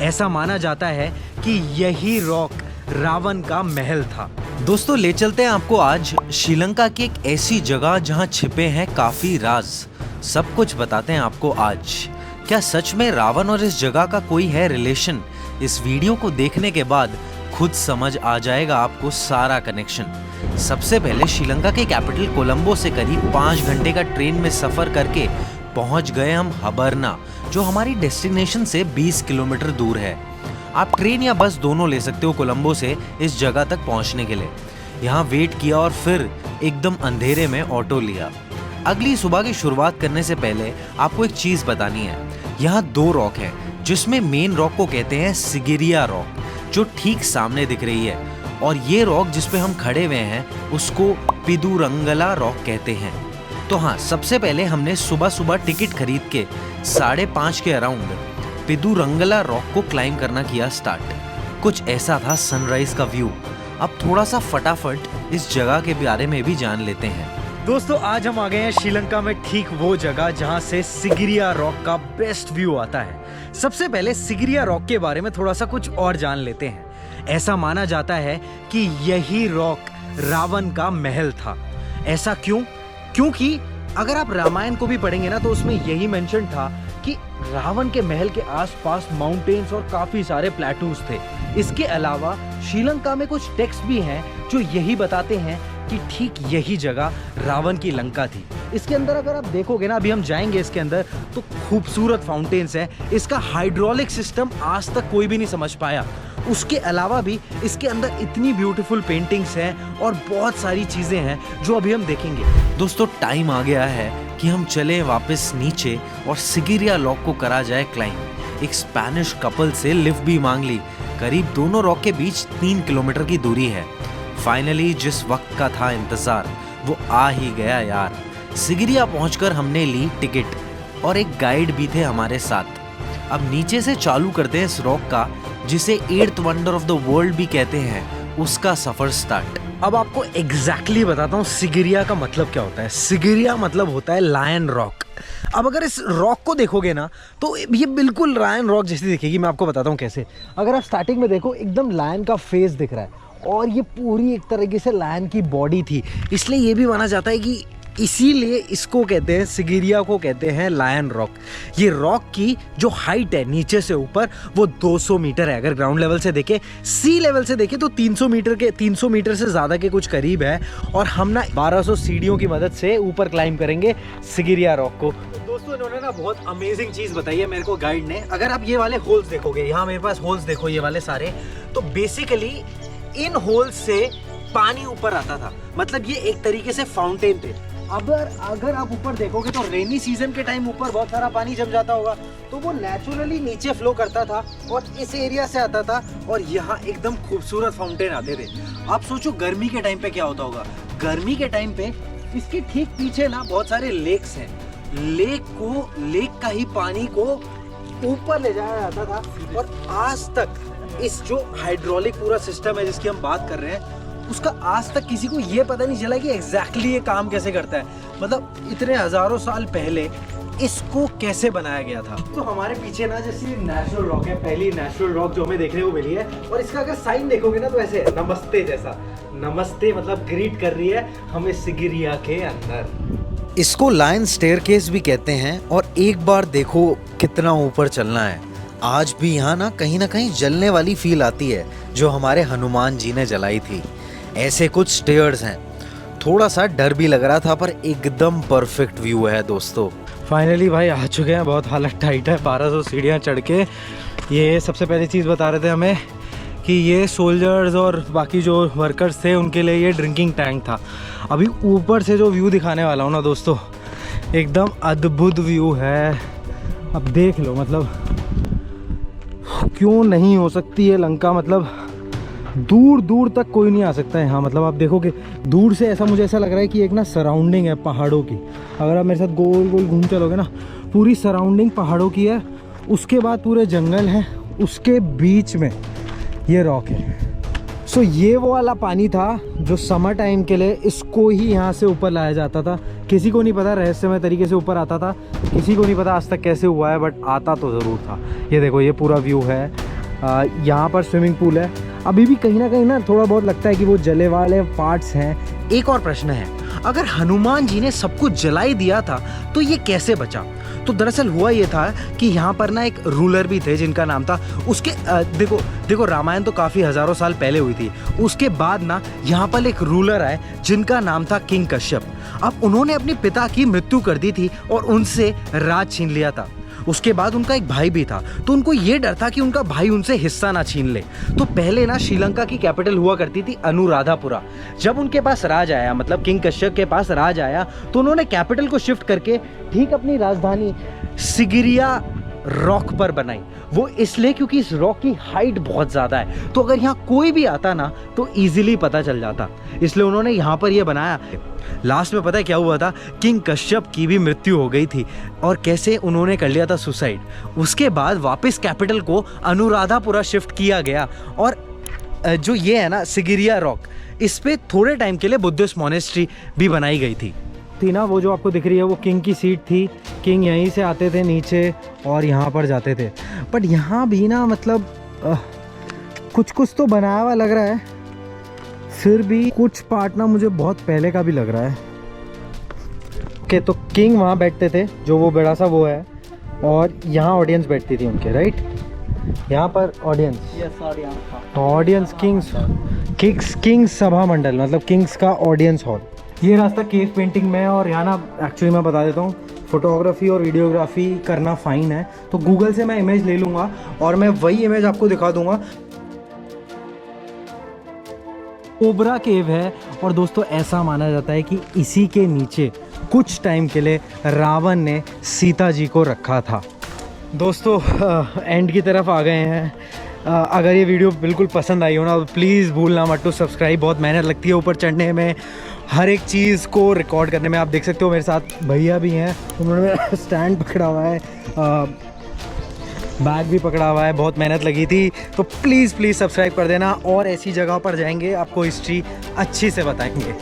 ऐसा माना जाता है कि यही रॉक रावण का महल था। दोस्तों ले चलते हैं आपको आज श्रीलंका की एक ऐसी जगह जहां छिपे हैं काफी राज। सब कुछ बताते हैं आपको आज। क्या सच में रावण और इस जगह का कोई है रिलेशन? इस वीडियो को देखने के बाद खुद समझ आ जाएगा आपको सारा कनेक्शन। सबसे पहले श्रीलंका के कैपिटल कोलंबो से करीब 5 घंटे का ट्रेन में सफर करके पहुंच गए हम हबरना, जो हमारी डेस्टिनेशन से 20 किलोमीटर दूर है। आप ट्रेन या बस दोनों ले सकते हो कोलंबो से इस जगह तक पहुंचने के लिए। यहाँ वेट किया और फिर एकदम अंधेरे में ऑटो लिया। अगली सुबह की शुरुआत करने से पहले आपको एक चीज बतानी है। यहाँ 2 रॉक है, जिसमें मेन रॉक को कहते हैं सिगिरिया रॉक, जो ठीक सामने दिख रही है, और ये रॉक जिसपे हम खड़े हुए हैं उसको पिदुरंगला रॉक कहते हैं। तो हाँ, सबसे पहले हमने सुबह सुबह टिकट खरीद के 5:30 के अराउंड पिदुरंगला रॉक को क्लाइम करना किया स्टार्ट। कुछ ऐसा था सनराइज का व्यू। अब थोड़ा सा फटाफट इस जगह के बारे में भी जान लेते हैं। दोस्तों आज हम आ गए हैं श्रीलंका में ठीक वो जगह जहां से सिगिरिया रॉक का बेस्ट व्यू आता है। सबसे पहले सिगिरिया रॉक के बारे में थोड़ा सा कुछ और जान लेते हैं। ऐसा माना जाता है कि यही रॉक रावण का महल था। ऐसा क्यों? क्योंकि अगर आप रामायण को भी पढ़ेंगे ना तो उसमें यही मेंशन था कि रावण के महल के आसपास माउंटेन्स और काफी सारे प्लेटूज थे। इसके अलावा श्रीलंका में कुछ टेक्स्ट भी हैं जो यही बताते हैं कि ठीक यही जगह रावण की लंका थी। इसके अंदर अगर आप देखोगे ना, अभी हम जाएंगे इसके अंदर, तो खूबसूरत फाउंटेन्स है। इसका हाइड्रोलिक सिस्टम आज तक कोई भी नहीं समझ पाया। उसके अलावा भी इसके अंदर इतनी ब्यूटीफुल पेंटिंग्स हैं और बहुत सारी चीजें हैं जो अभी हम देखेंगे। दोस्तों टाइम आ गया है कि हम चले वापस नीचे और सिगिरिया रॉक को करा जाए क्लाइम। एक स्पेनिश कपल से लिफ्ट भी मांग ली। करीब दोनों रॉक के बीच 3 किलोमीटर की दूरी है। फाइनली जिस वक्त का था इंतजार वो आ ही गया यार। सिगिरिया पहुंचकर हमने ली टिकट और एक गाइड भी थे हमारे साथ। अब नीचे से चालू करते हैं इस रॉक का, जिसे 8th wonder of the world भी कहते हैं, उसका सफर स्टार्ट। अब आपको एग्जैक्टली बताता हूँ सिगिरिया का मतलब क्या होता है। सिगिरिया मतलब होता है लायन रॉक। अब अगर इस रॉक को देखोगे ना तो ये बिल्कुल लायन रॉक जैसी दिखेगी। मैं आपको बताता हूँ कैसे। अगर आप स्टार्टिंग में देखो, एकदम लायन का फेस दिख रहा है और ये पूरी एक तरीके से लायन की बॉडी थी। इसलिए ये भी माना जाता है कि इसीलिए इसको कहते हैं, सिगिरिया को कहते हैं लायन रॉक। ये रॉक की जो हाइट है नीचे से ऊपर वो 200 मीटर है। अगर ग्राउंड लेवल से देखें, सी लेवल से देखें तो 300 मीटर से ज़्यादा के कुछ करीब है। और हम ना 1200 सीढ़ियों की मदद से ऊपर क्लाइम करेंगे सिगिरिया रॉक को। तो दोस्तों इन्होंने ना बहुत अमेजिंग चीज़ बताई है मेरे को गाइड ने। अगर आप ये वाले होल्स देखोगे, यहाँ मेरे पास होल्स देखो ये वाले सारे, तो बेसिकली इन होल्स से पानी ऊपर आता था। मतलब ये एक तरीके से फाउंटेन थे। अगर आप ऊपर देखोगे तो रेनी सीजन के टाइम ऊपर बहुत सारा पानी जम जाता होगा, तो वो नेचुरली नीचे फ्लो करता था और इस एरिया से आता था और यहाँ एकदम खूबसूरत फाउंटेन आते थे। आप सोचो गर्मी के टाइम पे क्या होता होगा। गर्मी के टाइम पे इसके ठीक पीछे ना बहुत सारे लेक्स हैं। लेक का ही पानी को ऊपर ले जाया जाता था। और आज तक इस जो हाइड्रोलिक पूरा सिस्टम है जिसकी हम बात कर रहे हैं, उसका आज तक किसी को ये पता नहीं चला कि एग्जैक्टली ये काम कैसे करता है। मतलब इतने हजारों साल पहले इसको कैसे बनाया गया था। तो हमारे पीछे ना जैसे नेचुरल रॉक है, पहली नेचुरल रॉक जो हमें देखने को मिली है। और इसका अगर साइन देखोगे ना तो ऐसे नमस्ते जैसा, नमस्ते मतलब ग्रीट कर रही है हमें सिगिरिया के अंदर। इसको लायन स्टेयरकेस भी कहते हैं। और एक बार देखो कितना ऊपर चलना है। आज भी यहाँ ना कहीं जलने वाली फील आती है जो हमारे हनुमान जी ने जलाई थी। ऐसे कुछ स्टेयर्स हैं। थोड़ा सा डर भी लग रहा था पर एकदम परफेक्ट व्यू है दोस्तों। फाइनली भाई आ चुके हैं। बहुत हालत टाइट है 1200 सीढ़ियाँ चढ़ के। ये सबसे पहली चीज़ बता रहे थे हमें कि ये सोल्जर्स और बाकी जो वर्कर्स थे उनके लिए ये ड्रिंकिंग टैंक था। अभी ऊपर से जो व्यू दिखाने वाला हूँ ना दोस्तों, एकदम अद्भुत व्यू है। अब देख लो, मतलब क्यों नहीं हो सकती है लंका। मतलब दूर दूर तक कोई नहीं आ सकता है यहाँ। मतलब आप देखोगे दूर से मुझे ऐसा लग रहा है कि एक ना सराउंडिंग है पहाड़ों की। अगर आप मेरे साथ गोल गोल घूम चलोगे ना, पूरी सराउंडिंग पहाड़ों की है। उसके बाद पूरे जंगल हैं, उसके बीच में ये रॉक है। सो ये वो वाला पानी था जो समर टाइम के लिए इसको ही यहाँ से ऊपर लाया जाता था। किसी को नहीं पता, रहस्यमय तरीके से ऊपर आता था। किसी को नहीं पता आज तक कैसे हुआ है, बट आता तो ज़रूर था। ये देखो ये पूरा व्यू है यहाँ पर स्विमिंग पूल है। अभी भी कहीं ना कहीं ना थोड़ा बहुत लगता है कि वो जले वाले पार्ट्स हैं। एक और प्रश्न है, अगर हनुमान जी ने सब कुछ जला ही दिया था तो ये कैसे बचा? तो दरअसल हुआ ये था कि यहाँ पर ना एक रूलर भी थे जिनका नाम था उसके देखो रामायण तो काफ़ी हज़ारों साल पहले हुई थी। उसके बाद ना यहाँ पर एक रूलर आए जिनका नाम था किंग कश्यप। अब उन्होंने अपने पिता की मृत्यु कर दी थी और उनसे राज छीन लिया था। उसके बाद उनका एक भाई भी था, तो उनको ये डर था कि उनका भाई उनसे हिस्सा ना छीन ले। तो पहले ना श्रीलंका की कैपिटल हुआ करती थी अनुराधापुरा। जब उनके पास राज आया, मतलब किंग कश्यप के पास राज आया, तो उन्होंने कैपिटल को शिफ्ट करके ठीक अपनी राजधानी सिगिरिया रॉक पर बनाई। वो इसलिए क्योंकि इस रॉक की हाइट बहुत ज़्यादा है, तो अगर यहाँ कोई भी आता ना तो इजीली पता चल जाता, इसलिए उन्होंने यहाँ पर ये बनाया। लास्ट में पता है क्या हुआ था? किंग कश्यप की भी मृत्यु हो गई थी और कैसे उन्होंने कर लिया था सुसाइड। उसके बाद वापस कैपिटल को अनुराधापुरा शिफ्ट किया गया और जो ये है ना सिगिरिया रॉक, इस पे थोड़े टाइम के लिए बुद्धिस्ट मॉनेस्ट्री भी बनाई गई थी ना। वो जो आपको दिख रही है वो किंग की सीट थी। किंग यहीं से आते थे नीचे और यहाँ पर जाते थे। बट यहाँ भी ना मतलब कुछ कुछ तो बनाया हुआ लग रहा है, फिर भी कुछ पार्ट ना मुझे बहुत पहले का भी लग रहा है। ओके, तो किंग वहाँ बैठते थे, जो वो बड़ा सा वो है, और यहाँ ऑडियंस बैठती थी उनके, राइट? यहाँ पर ऑडियंस किंग्स सभा मंडल, मतलब किंग्स का ऑडियंस हॉल। ये रास्ता केव पेंटिंग में है और यहाँ ना एक्चुअली मैं बता देता हूँ, फोटोग्राफी और वीडियोग्राफी करना फ़ाइन है, तो गूगल से मैं इमेज ले लूँगा और मैं वही इमेज आपको दिखा दूँगा। कोबरा केव है और दोस्तों ऐसा माना जाता है कि इसी के नीचे कुछ टाइम के लिए रावण ने सीता जी को रखा था। दोस्तों एंड की तरफ आ गए हैं। अगर ये वीडियो बिल्कुल पसंद आई हो ना, तो प्लीज़ भूलना मत टू सब्सक्राइब। बहुत मेहनत लगती है ऊपर चढ़ने में, हर एक चीज़ को रिकॉर्ड करने में। आप देख सकते हो मेरे साथ भैया भी हैं, उन्होंने मेरा स्टैंड पकड़ा हुआ है, बैग भी पकड़ा हुआ है, बहुत मेहनत लगी थी। तो प्लीज़ सब्सक्राइब कर देना और ऐसी जगह पर जाएंगे, आपको हिस्ट्री अच्छी से बताएंगे।